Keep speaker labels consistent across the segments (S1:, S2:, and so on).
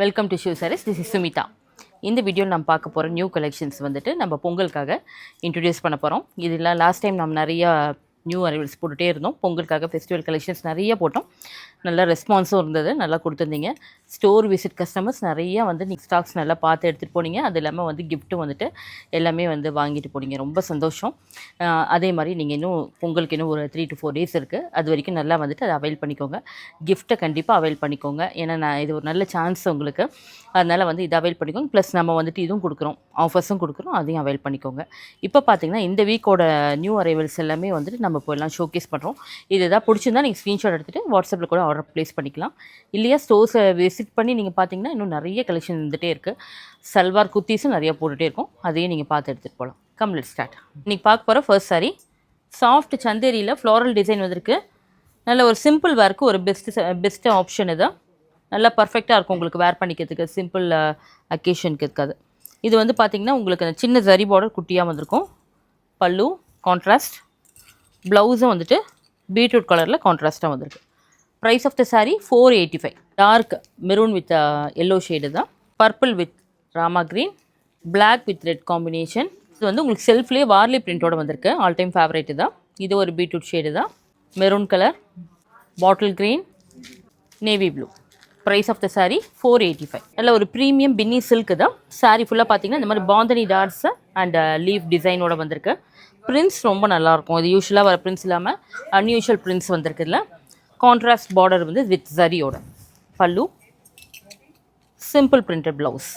S1: Welcome to Shiv sarees. This is Sumitha. இந்த video நம்ம பார்க்க போகிற நியூ கலெக்ஷன்ஸ் வந்துட்டு நம்ம பொங்கலுக்காக இன்ட்ரடியூஸ் பண்ண போகிறோம். இதில் லாஸ்ட் டைம் நம்ம நிறையா நியூ அரைவல்ஸ் போட்டுகிட்டே இருந்தோம். பொங்கலுக்காக ஃபெஸ்டிவல் கலெக்ஷன்ஸ் நிறைய போட்டோம். நல்ல ரெஸ்பான்ஸும் இருந்தது, நல்லா கொடுத்துருந்தீங்க. ஸ்டோர் விசிட் கஸ்டமர்ஸ் நிறையா வந்து நீங்கள் ஸ்டாக்ஸ் நல்லா பார்த்து எடுத்துகிட்டு போனீங்க. அது இல்லாமல் வந்து கிஃப்ட்டும் வந்துட்டு எல்லாமே வந்து வாங்கிட்டு போனீங்க. ரொம்ப சந்தோஷம். அதே மாதிரி நீங்கள் இன்னும் பொங்கலுக்கு இன்னும் ஒரு 3 to 4 days இருக்குது. அது வரைக்கும் நல்லா வந்துட்டு அதை அவைல் பண்ணிக்கோங்க. கிஃப்ட்டை கண்டிப்பாக அவைல் பண்ணிக்கோங்க. ஏன்னா இது ஒரு நல்ல சான்ஸ் உங்களுக்கு. அதனால் வந்து இதை அவைல் பண்ணிக்கோங்க. ப்ளஸ் நம்ம வந்துட்டு இதுவும் கொடுக்குறோம், ஆஃபர்ஸும் கொடுக்குறோம், அதையும் அவைல் பண்ணிக்கோங்க. இப்போ பார்த்தீங்கன்னா இந்த வீக்கோட நியூ அரைவல்ஸ் எல்லாமே வந்துட்டு நம்ம இப்போ எல்லாம் ஷோகேஸ் பண்ணுறோம். இது எதாவது பிடிச்சிருந்தா நீங்கள் ஸ்க்ரீன்ஷாட் எடுத்துகிட்டு வாட்ஸ்அப்பில் கூட ஆர்டர் ப்ளேஸ் பண்ணிக்கலாம். இல்லையா ஸ்டோர்ஸை விசிட் பண்ணி நீங்கள் பார்த்தீங்கன்னா இன்னும் நிறைய கலெக்ஷன் இருந்துகிட்டே இருக்குது. சல்வார் குர்த்தீஸும் நிறையா போட்டுகிட்டே இருக்கும். அதையும் நீங்கள் பார்த்து எடுத்துகிட்டு போகலாம். Come let's start. இன்றைக்கி பார்க்க போகிற ஃபர்ஸ்ட் சாரி சாஃப்ட் சந்தேரியில் ஃப்ளாரல் டிசைன் வந்திருக்கு. நல்ல ஒரு சிம்பிள் வேர்க்கு ஒரு பெஸ்ட்டு ஆப்ஷன் இது. நல்லா பர்ஃபெக்டாக இருக்கும் உங்களுக்கு வேர் பண்ணிக்கிறதுக்கு, சிம்பிள் அக்கேஷனுக்கு இருக்காது. இது வந்து பார்த்திங்கன்னா உங்களுக்கு சின்ன ஜரி பார்டர் குட்டியாக வந்திருக்கும். பல்லு கான்ட்ராஸ்ட், ப்ளவுஸும் வந்துட்டு பீட்ரூட் கலரில் கான்ட்ராஸ்ட்டாக வந்திருக்கு. Price of the sari 485. Dark maroon with yellow shade தான். Purple with Rama green, black with red combination. இது வந்து உங்களுக்கு செல்ஃப்லேயே வார்லி பிரிண்டோடு வந்திருக்கு. ஆல் டைம் ஃபேவரேட்டு தான். இது ஒரு பீட்ரூட் ஷேடு தான். Maroon colour, bottle green, navy blue. Price of the sari 485. நல்ல ஒரு ப்ரீமியம் பின்னி சில்க்கு தான். சாரீ ஃபுல்லாக பார்த்தீங்கன்னா இந்த மாதிரி பாந்தனி டாட்ஸ் அண்ட் லீஃப் டிசைனோட வந்திருக்கு. பிரிண்ட்ஸ் ரொம்ப நல்லாயிருக்கும். இது யூஸ்வலாக வர பிரிண்ட்ஸ் இல்லாமல் அன்யூஷுவல் பிரிண்ட்ஸ் வந்திருக்குதுல. கான்ட்ராஸ்ட் பார்டர் வந்து வித் ஜரியோட. Pallu, simple printed blouse.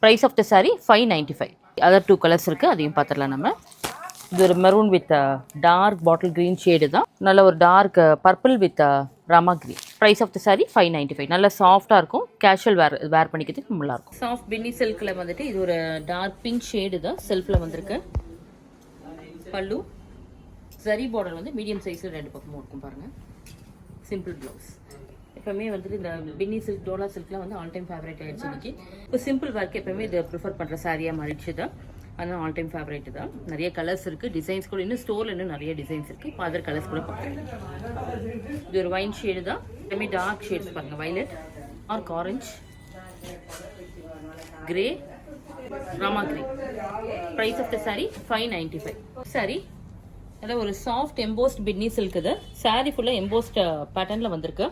S1: Price of the saree 595. Other 2 colours இருக்குது, அதையும் பார்த்துடலாம் நம்ம. இது ஒரு maroon with dark bottle green shade தான். நல்ல ஒரு dark purple with Rama green. Price of the saree 595. நல்லா சாஃப்டாக இருக்கும். கேஷுவல் வேர் பண்ணிக்கிறதுக்கு நல்லாயிருக்கும். சாஃப்ட் பின்னி சில்கில் வந்துட்டு இது ஒரு டார்க் பிங்க் ஷேடு தான் செல்ஃபில் வந்திருக்கு. பல்லு, ஜரி பார்டர் வந்து மீடியம் சைஸில் 2 பக்கமும் இருக்கும் பாருங்கள். Simple blouse. எப்போவுமே வந்துட்டு இந்த பின்னி சில்க், டோலா சில்க்லாம் வந்து ஆல் டைம் ஃபேவரேட் ஆகிடுச்சு இன்றைக்கி. இப்போ சிம்பிள் வேர்க்கு எப்போவுமே இதை ப்ரிஃபர் பண்ணுற சாரியாக மாறிடுச்சு தான். அதனால் ஆல் டைம் ஃபேவரேட்டு தான். நிறைய கலர்ஸ் இருக்குது, டிசைன்ஸ் கூட இன்னும் ஸ்டோரில் இன்னும் நிறைய டிசைன்ஸ் இருக்குது. இப்போ அதர் கலர்ஸ் கூட பார்க்குறேன். இது ஒரு வைன் ஷேடு தான். எல்லாமே டார்க் ஷேட்ஸ் பாருங்கள். Violet, dark orange, grey, rama green. Price of the saree 595. Saree அதாவது ஒரு சாஃப்ட் எம்போஸ்ட் பின்னி சில்க். இது சாரீ ஃபுல்லாக எம்போஸ்ட் பேட்டர்னில் வந்திருக்கு.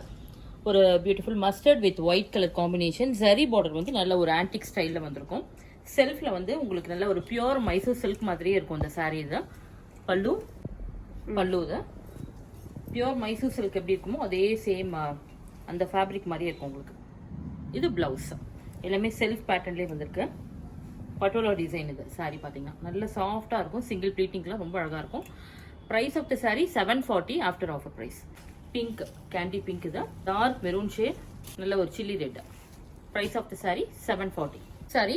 S1: ஒரு beautiful mustard with white colour combination. Zari border வந்து நல்ல ஒரு ஆன்டிக் ஸ்டைலில் வந்திருக்கும். செல்ஃபில் வந்து உங்களுக்கு நல்ல ஒரு பியூர் மைசூர் சில்க் மாதிரியே இருக்கும் இந்த சாரீ. இது பல்லு, இது பியூர் மைசூர் சில்க் எப்படி இருக்குமோ அதே சேம் அந்த ஃபேப்ரிக் மாதிரியே இருக்கும் உங்களுக்கு. இது ப்ளவுஸ். எல்லாமே செல்ஃப் பேட்டர்ன்லேயே வந்திருக்கு. பட்டோலா டிசைன். இது சாரீ பார்த்தீங்கன்னா நல்ல சாஃப்டாக இருக்கும். சிங்கிள் ப்ளீட்டிங்லாம் ரொம்ப அழகாக இருக்கும். Price of the sari 740 after offer price. Pink, candy pink. இது டார்க் மெரூன் ஷேட், நல்ல ஒரு chilli red. Price of the sari 740. Saree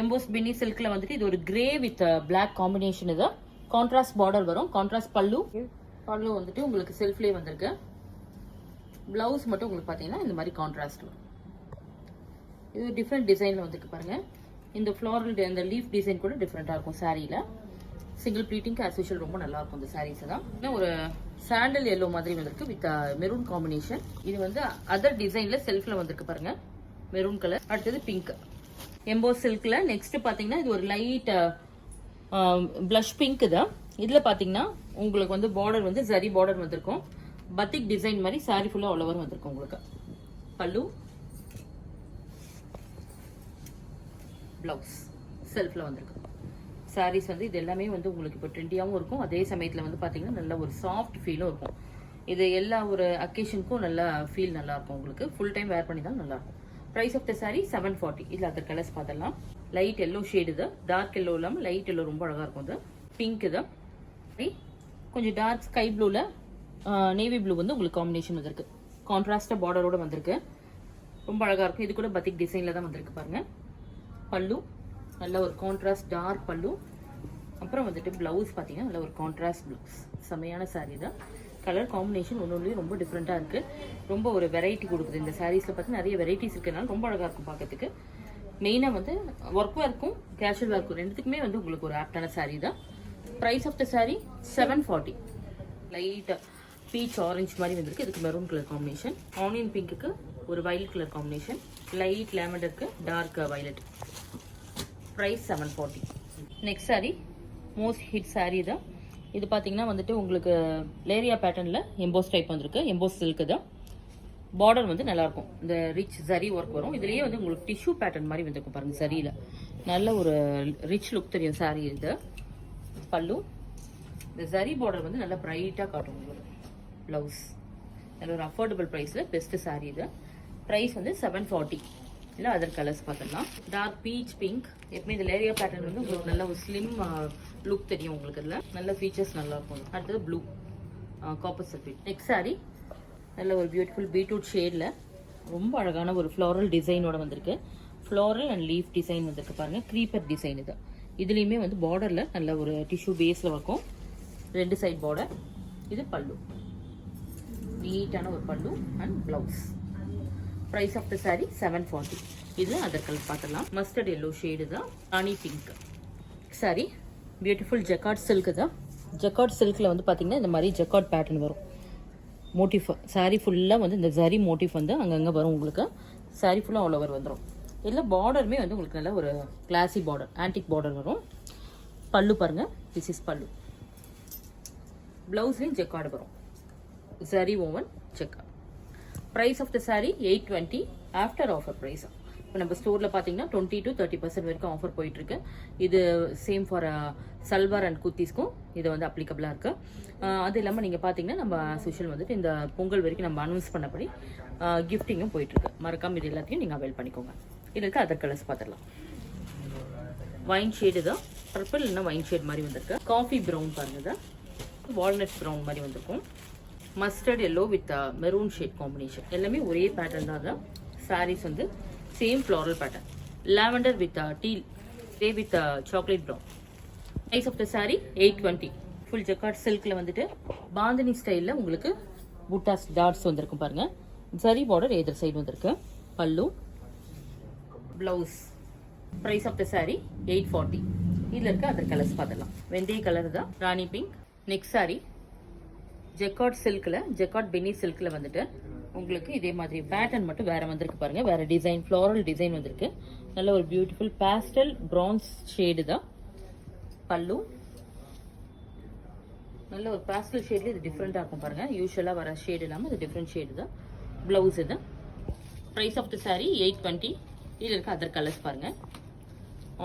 S1: emboss Binny சில்கில் வந்துட்டு இது ஒரு கிரே வித் பிளாக் காம்பினேஷன். இது கான்ட்ராஸ்ட் பார்டர் வரும். கான்ட்ராஸ்ட் பல்லு வந்துட்டு உங்களுக்கு செல்ஃப்லேயே வந்திருக்கு. ப்ளவுஸ் மட்டும் உங்களுக்கு பார்த்தீங்கன்னா இந்த மாதிரி கான்ட்ராஸ்ட் வரும். இது ஒரு டிஃப்ரெண்ட் டிசைனில் வந்துருக்கு பாருங்கள். இந்த ஃப்ளாரல் இந்த லீஃப் டிசைன் கூட டிஃப்ரெண்ட்டாக இருக்கும் சாரியில். சிங்கிள் ப்ளீட்டிங்க்கு ஆஸ் யூஷுவல் ரொம்ப நல்லாயிருக்கும் இந்த சாரீஸ் தான். இன்னும் ஒரு சாண்டல் எல்லோ மாதிரி வந்திருக்கு வித் மெரூன் காம்பினேஷன். இது வந்து அதர் டிசைனில் செல்ஃபில் வந்திருக்கு பாருங்கள். Maroon colour. அடுத்தது பிங்க் எம்போஸ் சில்கில். நெக்ஸ்ட் பார்த்தீங்கன்னா இது ஒரு லைட் ப்ளஷ் பிங்க் தான். இதில் பார்த்தீங்கன்னா உங்களுக்கு வந்து பார்டர் வந்து ஜரி பார்டர் வந்திருக்கும். பத்திக் டிசைன் மாதிரி சாரி ஃபுல்லாக ஆல் ஓவர் வந்திருக்கும் உங்களுக்கு. பல்லு, ப்ளவுஸ் செல்ஃபில் வந்திருக்கு. சாரீஸ் வந்து இது எல்லாமே வந்து உங்களுக்கு இப்போ ட்ரெண்டியாகவும் இருக்கும். அதே சமயத்தில் வந்து பார்த்தீங்கன்னா நல்ல ஒரு சாஃப்ட் ஃபீலும் இருக்கும். இது எல்லா ஒரு அக்கேஷனுக்கும் நல்லா ஃபீல் நல்லாயிருக்கும் உங்களுக்கு. ஃபுல் டைம் வேர் பண்ணி தான் நல்லாயிருக்கும். Price of the sari 740. இதில் அதர் கலர்ஸ் பார்த்துடலாம். Light yellow shade. இது டார்க் எல்லோ இல்லாமல் லைட் எல்லோ ரொம்ப அழகாக இருக்கும். இது பிங்க். இது கொஞ்சம் டார்க் ஸ்கை ப்ளூவில் நேவி ப்ளூ வந்து உங்களுக்கு காம்பினேஷன் வந்திருக்கு. கான்ட்ராஸ்டாக பார்டரோடு வந்திருக்கு. ரொம்ப அழகாக இருக்கும். இது கூட பத்திக் டிசைனில் தான் வந்திருக்கு பாருங்கள். பல்லு நல்ல ஒரு கான்ட்ராஸ்ட் டார்க் பல்லு. அப்புறம் வந்துட்டு ப்ளவுஸ் பார்த்தீங்கன்னா நல்ல ஒரு கான்ட்ராஸ்ட் ப்ளவுஸ். செமையான சாரீ தான். கலர் காம்பினேஷன் ஒன்றுலேயும் ரொம்ப டிஃப்ரெண்ட்டாக இருக்குது. ரொம்ப ஒரு வெரைட்டி கொடுக்குது. இந்த சாரீஸில் பார்த்தீங்கன்னா நிறைய வெரைட்டிஸ் இருக்கிறதுனால ரொம்ப அழகாக இருக்கும் பார்க்கறதுக்கு. மெயினாக வந்து ஒர்க் வேர்க்கும் கேஷுவல் வேர்க்கும் ரெண்டுத்துக்குமே வந்து உங்களுக்கு ஒரு ஆப்டான சாரீ தான். Price of the sari 740. Light peach orange மாதிரி வந்திருக்கு. இதுக்கு மெரூன் கலர் காம்பினேஷன். ஆனியன் பிங்க்குக்கு ஒரு வயலட் கலர் காம்பினேஷன். லைட் லேவண்டருக்கு dark violet. Price 740. Next saree most hit saree தான் இது. பார்த்தீங்கன்னா வந்துட்டு உங்களுக்கு லேரியா பேட்டர்னில் எம்போஸ் டைப் வந்திருக்கு. எம்போஸ் சில்க்கு தான். பார்டர் வந்து நல்லாயிருக்கும். இந்த ரிச் ஜரி ஒர்க் வரும். இதுலேயே வந்து உங்களுக்கு டிஷ்யூ பேட்டர்ன் மாதிரி வந்துருக்கும் பாருங்கள். சரியில் நல்ல ஒரு ரிச் லுக் தெரியும் சாரீ. இது பல்லு. இந்த ஜரி பார்டர் வந்து நல்லா பிரைட்டாக காட்டும் உங்களுக்கு. ப்ளவுஸ் நல்ல ஒரு அஃபோர்டபுள் ப்ரைஸில் பெஸ்ட்டு சாரீ இது. ப்ரைஸ் வந்து 740. இல்லை அதர் கலர்ஸ் பார்த்துக்கலாம். Dark peach pink. எப்பவுமே இந்த லேரியா பேட்டர்ன் வந்து உங்களுக்கு நல்ல ஒரு ஸ்லிம் லுக் தெரியும் உங்களுக்கு. இதில் நல்ல ஃபீச்சர்ஸ் நல்லாயிருக்கும். அடுத்தது blue copper sulphate. Next sari நல்ல ஒரு பியூட்டிஃபுல் பீட்ரூட் ஷேடில் ரொம்ப அழகான ஒரு ஃப்ளோரல் டிசைனோட வந்திருக்கு. ஃப்ளோரல் அண்ட் லீஃப் டிசைன் வந்திருக்கு பாருங்கள். க்ரீப்பர் டிசைன் இது. இதுலேயுமே வந்து பார்டரில் நல்ல ஒரு டிஷ்யூ பேஸில் இருக்கும். 2 சைட் பார்டர். இது பல்லு. நீட்டான ஒரு pallu and blouse. Price of the sari 740. இது அதர் கலர் பார்த்துடலாம். மஸ்டர்ட் எல்லோ ஷேடு தான். Rani pink saree. Beautiful jacquard silk தான். ஜக்கார்ட் சில்கில் வந்து பார்த்தீங்கன்னா இந்த மாதிரி ஜக்கார்ட் பேட்டர்ன் வரும். மோட்டிஃப் சாரீ ஃபுல்லாக வந்து இந்த ஜரி மோட்டிஃப் வந்து அங்கங்கே வரும் உங்களுக்கு. சாரீ ஃபுல்லாக ஆல் ஓவர் வந்துடும். இதில் பார்டருமே வந்து உங்களுக்கு நல்ல ஒரு கிளாசி பார்டர், ஆன்டிக் பார்டர் வரும். பல்லு பாருங்கள். திஸ் இஸ் பல்லு. ப்ளவுஸ்லேயும் ஜெக்கார்டு வரும். Zari woven jacquard. Price of the sari 820 after offer price. இப்போ நம்ம ஸ்டோரில் பார்த்தீங்கன்னா 20 to 30% வரைக்கும் ஆஃபர் போயிட்டுருக்கு. இது சேம் ஃபார் சல்வார் அண்ட் குர்த்திஸ்க்கும் இது வந்து அப்ளிகபிளாக இருக்குது. அது இல்லாமல் நீங்கள் பார்த்தீங்கன்னா நம்ம சோஷியல் வந்துட்டு இந்த பொங்கல் வரைக்கும் நம்ம அனௌன்ஸ் பண்ணபடி கிஃப்டிங்கும் போயிட்டுருக்கு. மறக்காம இது எல்லாத்தையும் நீங்கள் அவைல் பண்ணிக்கோங்க. இதில் இருக்க அதர் கலர்ஸ் பார்த்துடலாம். வைன் ஷேடு தான். பர்பிள் இல்லைன்னா வைன் ஷேட் மாதிரி வந்திருக்கு. காஃபி ப்ரௌன் பாருங்க. வால்நட் ப்ரௌன் மாதிரி வந்திருக்கும். Mustard yellow with maroon shade combination. எல்லாமே ஒரே பேட்டர்ன் தான். சாரீஸ் வந்து same floral pattern. Lavender with teal grey with chocolate brown. Price of the sari 820. Full jacquard சில்கில் வந்துட்டு பாந்தினி ஸ்டைலில் உங்களுக்கு புட்டாஸ் டாட்ஸ் வந்திருக்கும் பாருங்கள். ஜரி பார்டர் எதிர் சைடு வந்திருக்கு. Pallu blouse. Price of the saree 840. இதில் இருக்க அதர் கலர்ஸ் பார்த்துடலாம். வெந்தய கலர் தான். Rani pink. Next saree jacquard சில்கில், ஜெக்கார்ட் பெனி சில்கில் வந்துட்டு உங்களுக்கு இதே மாதிரி பேட்டர்ன் மட்டும் வேறு வந்திருக்கு பாருங்கள். வேறு டிசைன், ஃப்ளோரல் டிசைன் வந்திருக்கு. நல்ல ஒரு பியூட்டிஃபுல் பேஸ்டல் ப்ரான்ஸ் ஷேடு தான். பல்லு நல்ல ஒரு பேஸ்டல் ஷேட்ல இது டிஃப்ரெண்ட்டாக இருக்கும் பாருங்கள். யூஸ்வலாக வர ஷேடு இல்லாமல் இது டிஃப்ரெண்ட் ஷேடு தான். ப்ளவுஸ் இது. Price of the sari 820. இதில் இருக்க அதர் கலர்ஸ் பாருங்கள்.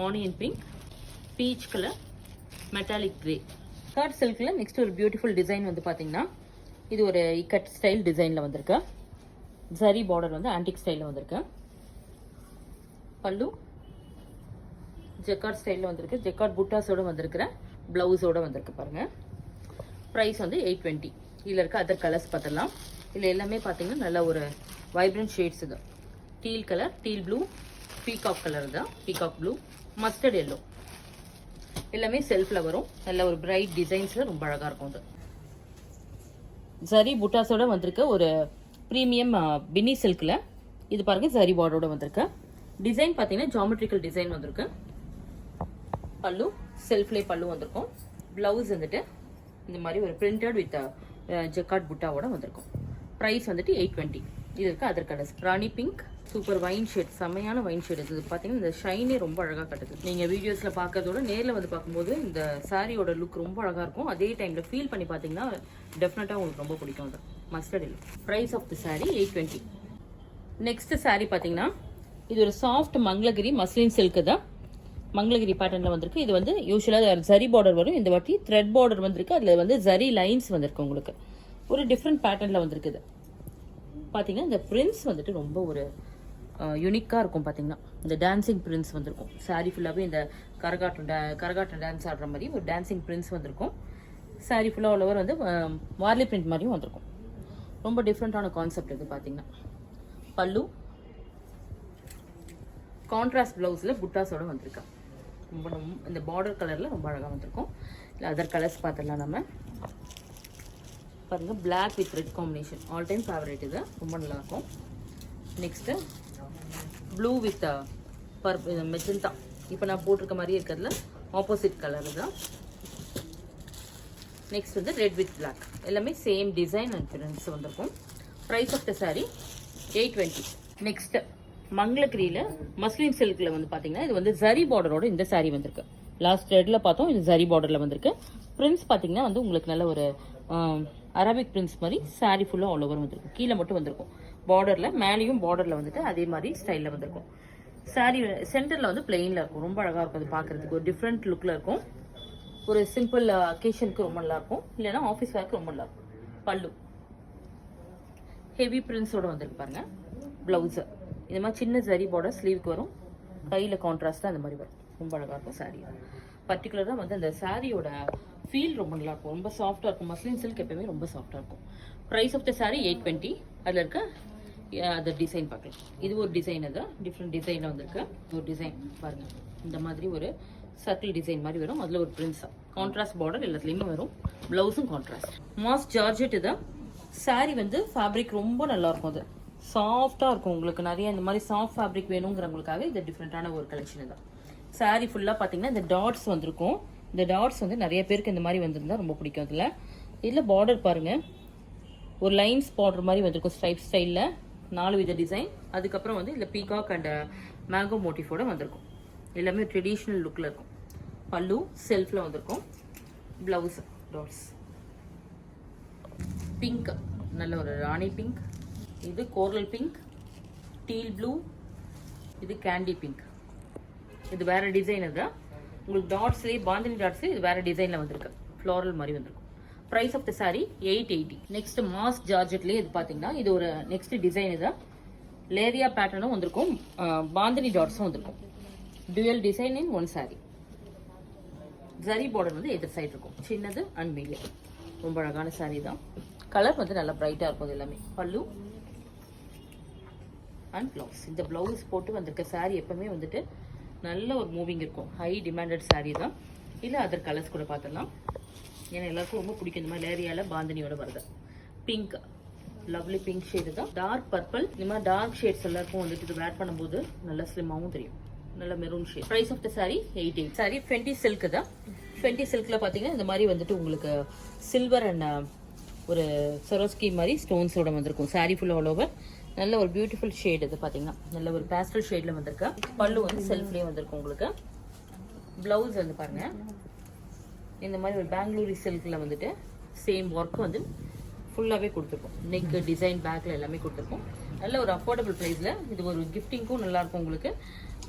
S1: Onion pink, peach colour, metallic grey. Jacquard சில்கில் நெக்ஸ்ட் ஒரு பியூட்டிஃபுல் டிசைன் வந்து பார்த்தீங்கன்னா இது ஒரு இக்கட் ஸ்டைல் டிசைனில் வந்திருக்கு. ஜரி பார்டர் வந்து ஆன்டிக் ஸ்டைலில் வந்திருக்கு. பல்லு ஜக்கார்ட் ஸ்டைலில் வந்திருக்கு. ஜக்கார்ட் புட்டாஸோட வந்திருக்கிற ப்ளவுஸோட வந்திருக்கு பாருங்கள். ப்ரைஸ் வந்து 820. இதில் இருக்க அதர் கலர்ஸ் பார்த்துடலாம். இதில் எல்லாமே பார்த்தீங்கன்னா நல்ல ஒரு வைப்ரண்ட் ஷேட்ஸ் இது. Teal colour, teal blue, peacock colour தான். Peacock blue, mustard yellow. எல்லாமே செல்ஃபில் வரும். நல்ல ஒரு பிரைட் டிசைன்ஸில் ரொம்ப அழகாக இருக்கும். அது ஜரி புட்டாஸோட வந்திருக்கு. ஒரு ப்ரீமியம் பின்னி சில்கில் இது பாருங்கள். ஜரி பார்டரோட வந்திருக்கு. டிசைன் பார்த்தீங்கன்னா ஜாமெட்ரிக்கல் டிசைன் வந்திருக்கு. பல்லு செல்ஃப்லே பல்லு வந்திருக்கும். ப்ளவுஸ் வந்துட்டு இந்த மாதிரி ஒரு பிரிண்டட் வித் ஜக்கார்ட் புட்டாவோட வந்திருக்கும். ப்ரைஸ் வந்துட்டு 820. இது இருக்க அதர் கலர்ஸ். ராணி பிங்க், சூப்பர் வைன் ஷேட், செம்மையான வைன் ஷேட். இது பார்த்தீங்கன்னா இந்த ஷைனே ரொம்ப அழகாக கட்டுது. நீங்கள் வீடியோஸில் பார்க்கறதோட நேரில் வந்து பார்க்கும்போது இந்த சாரியோட லுக் ரொம்ப அழகாக இருக்கும். அதே டைமில் ஃபீல் பண்ணி பார்த்தீங்கன்னா டெஃபினட்டாக உங்களுக்கு ரொம்ப பிடிக்கும். அது mustard yellow. Price of the saree 820. Next saree பார்த்தீங்கன்னா இது ஒரு சாஃப்ட் மங்களகிரி மஸ்லின் சில்க்கு தான். மங்களகிரி பேட்டர்னில் வந்திருக்கு. இது வந்து யூஸ்வலாக ஜரி பார்டர் வரும். இந்த வாட்டி த்ரெட் பார்டர் வந்திருக்கு. அதில் வந்து ஜரி லைன்ஸ் வந்திருக்கு. உங்களுக்கு ஒரு டிஃப்ரெண்ட் பேட்டர்னில் வந்திருக்குது. பார்த்தீங்கன்னா இந்த பிரிண்ட்ஸ் வந்துட்டு ரொம்ப ஒரு யூனிக்காக இருக்கும். பார்த்தீங்கன்னா இந்த டான்சிங் பிரிண்ட்ஸ் வந்திருக்கும். சாரீ ஃபுல்லாகவே இந்த கரகாட்டம் டான்ஸ் ஆடுற மாதிரி ஒரு டான்சிங் பிரிண்ட்ஸ் வந்திருக்கும். சாரீ ஃபுல்லாக உள்ளவர் வந்து வார்லி பிரிண்ட் மாதிரியும் வந்திருக்கும். ரொம்ப டிஃப்ரெண்ட்டான கான்செப்ட் இது. பார்த்தீங்கன்னா பல்லு கான்ட்ராஸ்ட் ப்ளவுஸில் புட்டாஸோட வந்திருக்கா. ரொம்ப இந்த பார்டர் கலரில் ரொம்ப அழகாக வந்திருக்கும். இல்லை அதர் கலர்ஸ் பார்த்துடலாம் நம்ம. பாருங்கள், black with red combination all time favourite. இது ரொம்ப நல்லாயிருக்கும். Next blue with magenta. இப்போ நான் போட்டிருக்க மாதிரி இருக்கிறதுல ஆப்போசிட் கலர் தான். நெக்ஸ்ட் வந்து ரெட் வித் பிளாக். எல்லாமே சேம் டிசைன் அண்ட் பிரிண்ட்ஸ் வந்திருக்கும். Price of the sari 820. Next மங்களகிரியில் மஸ்லின் சில்கில் வந்து பார்த்தீங்கன்னா இது வந்து ஜரி பார்டரோட இந்த saree வந்திருக்கு. லாஸ்ட் ரெட்டில் பார்த்தோம், இது ஜரி பார்டரில் வந்திருக்கு. பிரிண்ட்ஸ் பார்த்தீங்கன்னா வந்து உங்களுக்கு நல்ல ஒரு அரபிக் பிரிண்ட்ஸ் மாதிரி saree ஃபுல்லாக ஆல் ஓவர் வந்திருக்கும். கீழே மட்டும் வந்திருக்கும் பார்டரில், மேலேயும் பார்டரில் வந்துட்டு அதே மாதிரி ஸ்டைலில் வந்திருக்கும். saree சென்டரில் வந்து பிளெயினில் இருக்கும். ரொம்ப அழகாக இருக்கும் அது பார்க்குறதுக்கு. ஒரு டிஃப்ரெண்ட் லுக்கில் இருக்கும். ஒரு சிம்பிள் அக்கேஷனுக்கு ரொம்ப நல்லா இருக்கும், இல்லைன்னா ஆஃபீஸ் வேர்க்கு ரொம்ப நல்லா இருக்கும். பல்லு ஹெவி பிரிண்ட்ஸோட வந்திருக்கு பாருங்க. ப்ளவுஸு இந்த மாதிரி சின்ன ஜரி பார்டர் ஸ்லீவுக்கு வரும். கையில் கான்ட்ராஸ்ட்டாக அந்த மாதிரி வரும். ரொம்ப அழகாக இருக்கும் saree. பர்டிகுலராக வந்து அந்த சாரியோட ஃபீல் ரொம்ப நல்லா இருக்கும். ரொம்ப சாஃப்டாக இருக்கும். மஸ்லின் சில்க் எப்பவுமே ரொம்ப சாஃப்டாக இருக்கும். Price of the saree 820. அதில் இருக்க அந்த டிசைன் பார்க்கலாம். இது ஒரு டிசைன், தான் டிஃப்ரெண்ட் டிசைனில் வந்திருக்கு. ஒரு டிசைன் பாருங்கள், இந்த மாதிரி ஒரு சர்க்கிள் டிசைன் மாதிரி வரும். அதில் ஒரு பிரிண்ட்ஸாக கான்ட்ராஸ்ட் பார்டர் எல்லாத்துலேயுமே வரும். ப்ளவுஸும் கான்ட்ராஸ்ட். மாஸ் ஜார்ஜெட் தான். saree வந்து ஃபேப்ரிக் ரொம்ப நல்லா இருக்கும். அது சாஃப்டாக இருக்கும். உங்களுக்கு நிறைய இந்த மாதிரி சாஃப்ட் ஃபேப்ரிக் வேணுங்கிறவங்களுக்காக இது டிஃப்ரெண்ட்டான ஒரு கலெக்ஷன் தான். saree ஃபுல்லாக பார்த்தீங்கன்னா இந்த டாட்ஸ் வந்திருக்கும். இந்த டாட்ஸ் வந்து நிறைய பேருக்கு இந்த மாதிரி வந்திருந்தா ரொம்ப பிடிக்கும். இதில் பார்டர் பாருங்கள், ஒரு லைன்ஸ் பார்டர் மாதிரி வந்திருக்கும் ஸ்ட்ரைப் ஸ்டைலில். 4 வித டிசைன். அதுக்கப்புறம் வந்து இதில் பீகாக் அண்ட் மேங்கோ மோட்டிஃபோட வந்திருக்கும். எல்லாமே ட்ரெடிஷ்னல் லுக்கில் இருக்கும். பல்லு செல்ஃபில் வந்திருக்கும். Blouse dots. பிங்க், நல்ல ஒரு ராணி பிங்க். இது கோரல் பிங்க், டீல் ப்ளூ, இது கேண்டி பிங்க். இது வேற டிசைன். தான் உங்களுக்கு டாட்ஸ்லேயே பாந்தினி டாட்ஸ்லேயே இது வேற டிசைனில் வந்திருக்கு. ஃப்ளோரல் மாதிரி வந்திருக்கும். Price of the saree 880. Next மாஸ் ஜார்ஜெட்லேயே இது பார்த்தீங்கன்னா இது ஒரு நெக்ஸ்ட் டிசைன். தான் லேரியா பேட்டர்னும் வந்திருக்கும், பாந்தினி டாட்ஸும் வந்திருக்கும். Dual design in one saree. Zari border வந்து எதிர் சைடு இருக்கும், சின்னது அண்ட் மீடியம். ரொம்ப அழகான saree தான். கலர் வந்து நல்லா பிரைட்டாக இருக்கும். எல்லாமே பல்லு அண்ட் ப்ளவுஸ். இந்த ப்ளவுஸ் போட்டு வந்திருக்க saree எப்பவுமே வந்துட்டு நல்ல ஒரு மூவிங் இருக்கும். ஹை டிமாண்டட் saree தான். இல்லை அதர் கலர்ஸ் கூட பார்த்துடலாம். ஏன்னா எல்லாருக்கும் ரொம்ப பிடிக்கும் இந்த மாதிரி லேரியாவில் பாந்தினியோட வருது. பிங்க், லவ்லி பிங்க் ஷேடு தான். டார்க் பர்பிள், இந்த மாதிரி டார்க் ஷேட்ஸ் எல்லாருக்கும் வந்துட்டு இது வேர் பண்ணும்போது நல்லா ஸ்லிம்மாகவும் தெரியும். நல்ல maroon shade. Price of the saree 88. saree Fendi silk தான். ஃபென்டி சில்கில் பார்த்தீங்கன்னா இந்த மாதிரி வந்துட்டு உங்களுக்கு சில்வர் அண்ட் ஒரு சரோஸ்கி மாதிரி ஸ்டோன்ஸோட வந்திருக்கும். saree ஃபுல்லாக ஆல் ஓவர். நல்ல ஒரு பியூட்டிஃபுல் ஷேட். இது பார்த்தீங்கன்னா நல்ல ஒரு பேஸ்டல் ஷேடில் வந்திருக்கு. பல்லு வந்து செல்ஃப்லேயே வந்திருக்கும் உங்களுக்கு. ப்ளவுஸ் வந்து பாருங்க, இந்த மாதிரி ஒரு பெங்களூரி சில்கில் வந்துட்டு சேம் ஒர்க் வந்து ஃபுல்லாகவே கொடுத்துருக்கோம். நெக் டிசைன் பேக்கில் எல்லாமே கொடுத்துருக்கோம். நல்ல ஒரு அஃபோர்டபுள் ப்ரைஸில். இது ஒரு கிஃப்டிங்க்கும் நல்லாயிருக்கும் உங்களுக்கு.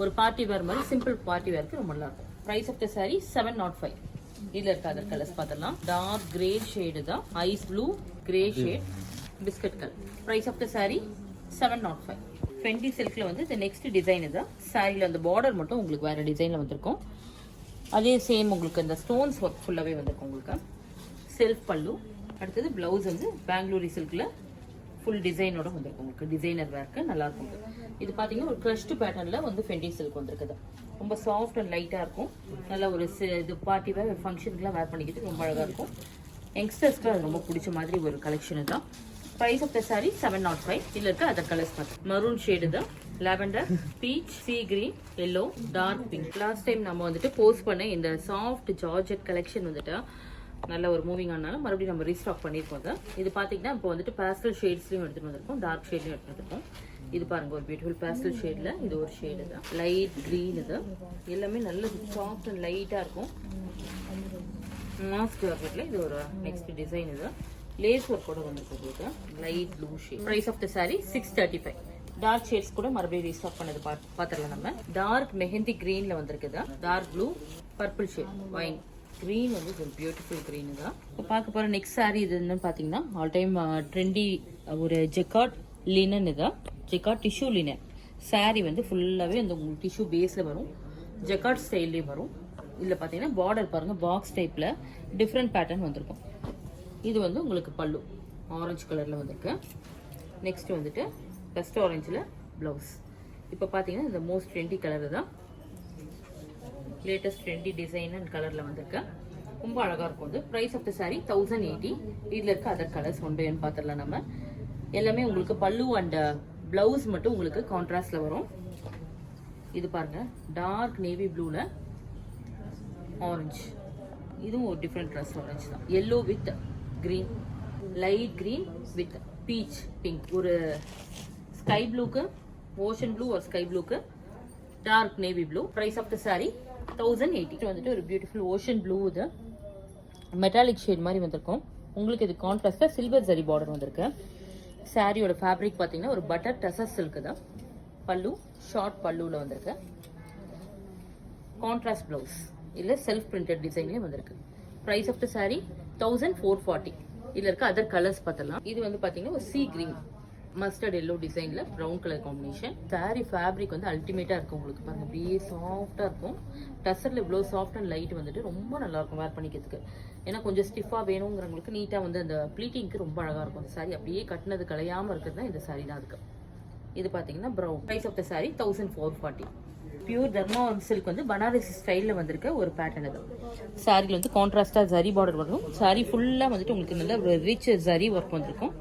S1: ஒரு பார்ட்டி வேர் மாதிரி சிம்பிள் பார்ட்டி வேருக்கு ரொம்ப நல்லாயிருக்கும். Price of the saree 705. இதில் இருக்க அதர் கலர்ஸ் பார்த்துடலாம். டார்க் கிரே ஷேடு தான். Ice blue, grey shade, biscuit colour. Price of the saree 705. ஃபென்டி சில்கில் வந்து இந்த நெக்ஸ்ட் டிசைன் தான். சாரியில் அந்த பார்டர் மட்டும் உங்களுக்கு வேறு டிசைனில் வந்திருக்கும். அதே சேம் உங்களுக்கு இந்த ஸ்டோன்ஸ் ஒர்க் ஃபுல்லாகவே வந்திருக்கும் உங்களுக்கு. செல்ஃப் பல்லு. அடுத்தது ப்ளவுஸ் வந்து பெங்களூரி சில்கில் ஃபுல் டிசைனோட வந்திருக்கும் உங்களுக்கு. டிசைனர் வேர்க்கு நல்லாயிருக்கும். இது பார்த்தீங்கன்னா ஒரு க்ரஷ்டு பேட்டர்னில் வந்து ஃபென்டி சில்க் வந்திருக்குது. ரொம்ப சாஃப்ட் அண்ட் லைட்டாக இருக்கும். நல்ல ஒரு இது பார்ட்டி வேர் ஃபங்க்ஷனுக்குலாம் வேர் பண்ணிக்கிட்டு ரொம்ப அழகாக இருக்கும். யங்ஸ்டர்ஸ்க்கு அது ரொம்ப பிடிச்ச மாதிரி ஒரு கலெக்ஷனு தான். Price of the saree 705. இதில் இருக்க அதர் கலர்ஸ் பார்த்து மரூன் ஷேடு தான். Lavender, peach, sea green, yellow, dark pink. Last time நம்ம வந்துட்டு போஸ்ட் பண்ண இந்த சாஃப்ட் ஜார்ஜெட் கலெக்ஷன் வந்துட்டு நல்ல ஒரு மூவிங் ஆனாலும் மறுபடியும் நம்ம ரீஸ்டாக் பண்ணியிருக்கோம். தான் இது பார்த்தீங்கன்னா இப்போ வந்துட்டு பேஸ்டல் ஷேட்ஸ்லையும் எடுத்துகிட்டு வந்திருக்கோம், டார்க் ஷேட்லையும் எடுத்துகிட்டு வந்திருக்கோம். இது பாருங்க ஒரு பியூட்டிஃபுல் பேஸ்டல் ஷேடில் இது ஒரு ஷேடு தான். Light green. இது எல்லாமே நல்ல சாஃப்ட் அண்ட் லைட்டாக இருக்கும். மாஸ் ஜார்ஜெட்டில் இது ஒரு நெக்ஸ்ட் டிசைன். இது லேஸ் ஒர்க்கோட வந்துருக்கு உங்களுக்கு. Light blue shade. Price of the saree 635. Dark shades கூட மறுபடியும் ரீஸ்டாக் பண்ணது பார்த்துடலாம் நம்ம. டார்க் மெஹந்தி கிரீனில் வந்திருக்குது. Dark blue, purple shade, wine green வந்து ஒரு பியூட்டிஃபுல் க்ரீன் தான். இப்போ பார்க்க போகிற நெக்ஸ்ட் saree இது என்னன்னு பார்த்தீங்கன்னா ஆல் டைம் ட்ரெண்டி ஒரு ஜெக்கார்ட் லினன். இதுதான் ஜெக்கார்ட் டிஷ்யூ லினன். saree வந்து ஃபுல்லாகவே அந்த உங்களுக்கு டிஷ்யூ பேஸில் வரும். ஜெக்கார்ட் ஸ்டைல்லேயும் வரும். இதில் பார்த்தீங்கன்னா பார்டர் பாருங்கள் பாக்ஸ் டைப்பில் டிஃப்ரெண்ட் பேட்டர்ன் வந்திருக்கும். இது வந்து உங்களுக்கு பல்லு ஆரஞ்சு கலரில் வந்திருக்கு. நெக்ஸ்ட் வந்துட்டு பெஸ்ட் ஆரஞ்சில் ப்ளவுஸ். இப்போ பார்த்தீங்கன்னா இந்த மோஸ்ட் ட்ரெண்டி கலர் தான். லேட்டஸ்ட் ட்ரெண்டி டிசைன் அண்ட் கலரில் வந்திருக்கு. ரொம்ப அழகாக இருக்கும். அது ப்ரைஸ் ஆஃப் த saree 1080. இதில் இருக்க other colours one by one பார்த்துடலாம் நம்ம. எல்லாமே உங்களுக்கு பல்லு அண்ட் ப்ளவுஸ் மட்டும் உங்களுக்கு கான்ட்ராஸ்டில் வரும். இது பாருங்கள் டார்க் நேவி ப்ளூவில் ஆரஞ்சு. இதுவும் ஒரு டிஃப்ரெண்ட் ட்ரெஸ் ஆரஞ்சு தான். Yellow with green, light green with peach pink. ஒரு ஸ்கை ப்ளூக்கு ஓஷன் ப்ளூ ஒரு ஸ்கை ப்ளூக்கு dark navy blue. Price of the sari 1080. வந்துட்டு ஒரு பியூட்டிஃபுல் ஓஷன் ப்ளூ, இது மெட்டாலிக் ஷேட் மாதிரி வந்திருக்கும். உங்களுக்கு இது கான்ட்ராஸ்டா சில்வர் ஜரி பார்டர் வந்திருக்கு. சாரியோட ஃபேப்ரிக் பார்த்தீங்கன்னா ஒரு பட்டர் டசர் சில்க் தான். பல்லு ஷார்ட் பல்லுவில் வந்திருக்கு. கான்ட்ராஸ்ட் பிளவுஸ் இல்லை செல்ஃப் பிரிண்டட் டிசைன்லேயே வந்திருக்கு. Price of the saree 1440. இதில் இருக்க அதர் கலர்ஸ் பார்த்தலாம். இது வந்து பார்த்தீங்கன்னா ஒரு சீ கிரீன் மஸ்டர்ட் எல்லோ டிசைனில் brown colour combination. Sorry fabric வந்து அல்டிமேட்டாக இருக்கும். உங்களுக்கு பாருங்க அப்படியே சாஃப்டாக இருக்கும். டசரில் இவ்வளோ சாஃப்ட் அண்ட் லைட் வந்துட்டு ரொம்ப நல்லாயிருக்கும் வேர் பண்ணிக்கிறதுக்கு. ஏன்னா கொஞ்சம் ஸ்டிஃபாக வேணுங்கிறவங்களுக்கு நீட்டாக வந்து அந்த ப்ளீட்டிங்க்கு ரொம்ப அழகாக இருக்கும். அந்த சாரி அப்படியே கட்டினது கலையாமல் இருக்கிறது தான் இந்த சாரி தான் இருக்குது. இது பார்த்தீங்கன்னா brown. Price of the saree 1440. Pure Dharma silk வந்து பனாரசி ஸ்டைலில் வந்திருக்க ஒரு பேட்டர்ன் இது. சாரியில் வந்து கான்ட்ராஸ்டாக ஜரி பார்டர் வரும். சாரி ஃபுல்லாக வந்துட்டு உங்களுக்கு நல்ல ஒரு ரிச் ஜரி ஒர்க் வந்திருக்கும்.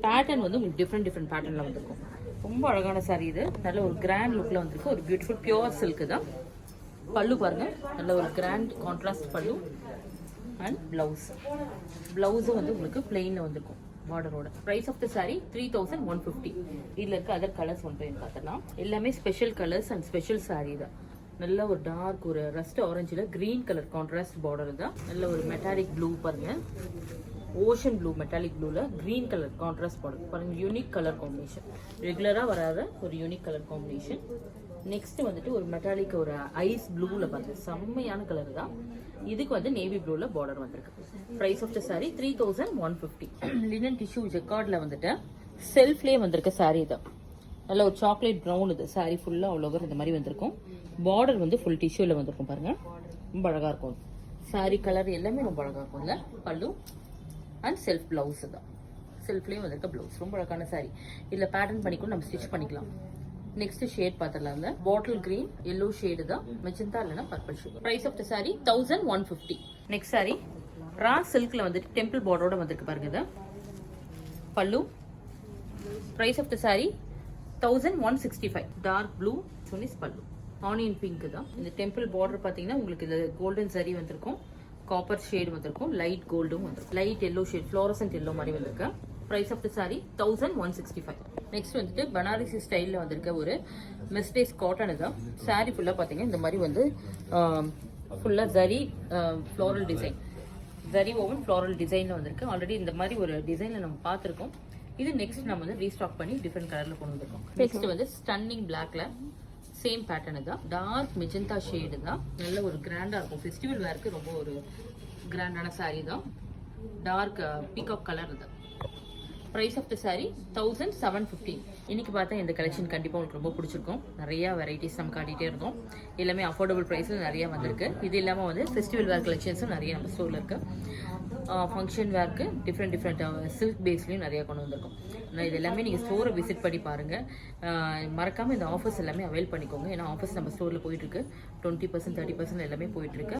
S1: பேட்டர்ன் வந்து உங்களுக்கு டிஃப்ரெண்ட் பேட்டர்னில் வந்திருக்கும். ரொம்ப அழகான சாரி இது. நல்ல ஒரு கிராண்ட் லுக்கில் வந்திருக்கு. ஒரு பியூட்டிஃபுல் பியூர் சில்க் தான். பல்லு பாருங்க, நல்ல ஒரு கிராண்ட் கான்ட்ராஸ்ட் பல்லு அண்ட் பிளவுஸும் வந்து உங்களுக்கு பிளெயினில் வந்திருக்கும் பார்டரோட. Price of the sari 3150. இதில் இருக்க அதர் கலர்ஸ் ஒன் போய் பார்த்துலாம். எல்லாமே special colours and special sari தான். நல்ல ஒரு டார்க் ஒரு ரஸ்ட் ஆரஞ்சில் கிரீன் கலர் கான்ட்ராஸ்ட் பார்டர் தான். நல்ல ஒரு மெட்டாலிக் ப்ளூ பாருங்க, ஓஷன் ப்ளூ மெட்டாலிக் ப்ளூவில் கிரீன் கலர் கான்ட்ராஸ்ட் பார்டர் பாருங்க. யூனிக் கலர் காம்பினேஷன், ரெகுலராக வராத ஒரு யூனிக் கலர் காம்பினேஷன். நெக்ஸ்ட் வந்துட்டு ஒரு மெட்டாலிக் ஒரு ஐஸ் ப்ளூவில் பாருங்க, செம்மையான கலர் தான். இதுக்கு வந்து நேவி ப்ளூவில் பார்டர் வந்திருக்கு. Price of the sari 3150. Linen tissue ஜெக்கார்டில் வந்துட்டு செல்ஃப்லேயே வந்திருக்க சாரீ தான். நல்ல ஒரு சாக்லேட் ப்ரௌன். இது சாரீ ஃபுல்லாக அவ்வளோ ஓவர் இந்த மாதிரி வந்திருக்கும். பார்டர் வந்து ஃபுல் டிஷ்யூவில் வந்திருக்கும் பாருங்க, ரொம்ப அழகாக இருக்கும். சாரீ கலர் எல்லாமே ரொம்ப அழகாக இருக்கும்ல. பல்லு அண்ட் செல்ஃப் பிளவுஸ் தான். செல்ஃப்லேயே வந்திருக்க பிளவுஸ் ரொம்ப அழகான சாரீ. இதில் பேட்டர்ன் பண்ணிக்கூட நம்ம ஸ்டிச் பண்ணிக்கலாம். நெக்ஸ்ட் ஷேட் பார்த்துடலாம். பாட்டில் கிரீன் எல்லோ ஷேடு தான், மெஜந்தா இல்லைன்னா purple shade. Price of the sari 1150. Next sari raw சில்க்ல வந்துட்டு டெம்பிள் பார்டரோட வந்திருக்கு பாருங்க. இது pallu. Price of the sorry 1165. Dark blue சொன்னிஸ் பல்லு. ஆனியன் பிங்க் தான். இந்த டெம்பிள் பார்டர் பார்த்தீங்கன்னா உங்களுக்கு இது கோல்டன் சரி வந்திருக்கும், காப்பர் ஷேடு வந்திருக்கும், லைட் கோல்டும் வந்திருக்கும், light yellow shade fluorescent yellow மாதிரி வந்திருக்கு. Price of the sorry 1165. Next வந்துட்டு பனாரசி ஸ்டைலில் வந்திருக்க ஒரு மிஸ்டேஸ் காட்டன் தான். சாரி ஃபுல்லாக பார்த்தீங்கன்னா இந்த மாதிரி வந்து ஃபுல்லாக zari floral design, zari woven floral டிசைனில் வந்திருக்கு. ஆல்ரெடி இந்த மாதிரி ஒரு டிசைனில் நம்ம பார்த்துருக்கோம். இது நெக்ஸ்ட் நம்ம வந்து ரீஸ்டாக் பண்ணி டிஃப்ரெண்ட் கலரில் கொண்டு வந்திருக்கோம். நெக்ஸ்ட் வந்து ஸ்டன்னிங் பிளாக்ல சேம் பேட்டர்னு தான். டார்க் மெஜந்தா ஷேடு தான். நல்ல ஒரு கிராண்டாக இருக்கும். ஃபெஸ்டிவல் வேருக்கு ரொம்ப ஒரு கிராண்டான சாரீ தான். டார்க் பீகாக் கலர் தான். Price of the saree 1750. இன்னைக்கு பார்த்தா இந்த கலெக்ஷன் கண்டிப்பாக உங்களுக்கு ரொம்ப பிடிச்சிருக்கும். நிறைய வெரைட்டிஸ் நம்ம காட்டிகிட்டே இருந்தோம். எல்லாமே அஃபோர்டபுள் ப்ரைஸில் நிறைய வந்திருக்கு. இது இல்லாமல் வந்து ஃபெஸ்டிவல் வேர் கலெக்ஷன்ஸும் நிறைய நம்ம ஸ்டோரில் இருக்குது. ஃபங்க்ஷன் வேர்க்கு டிஃப்ரெண்ட் சில்க் பேஸ்லையும் நிறைய கொண்டு வந்திருக்கோம். இது எல்லாமே நீங்கள் ஸ்டோரை விசிட் பண்ணி பாருங்கள். மறக்காமல் இந்த ஆஃபர்ஸ் எல்லாமே அவைல் பண்ணிக்கோங்க. ஏன்னா ஆஃபர்ஸ் நம்ம ஸ்டோரில் போயிட்டுருக்கு. 20% 30% எல்லாமே போயிட்டுருக்கு.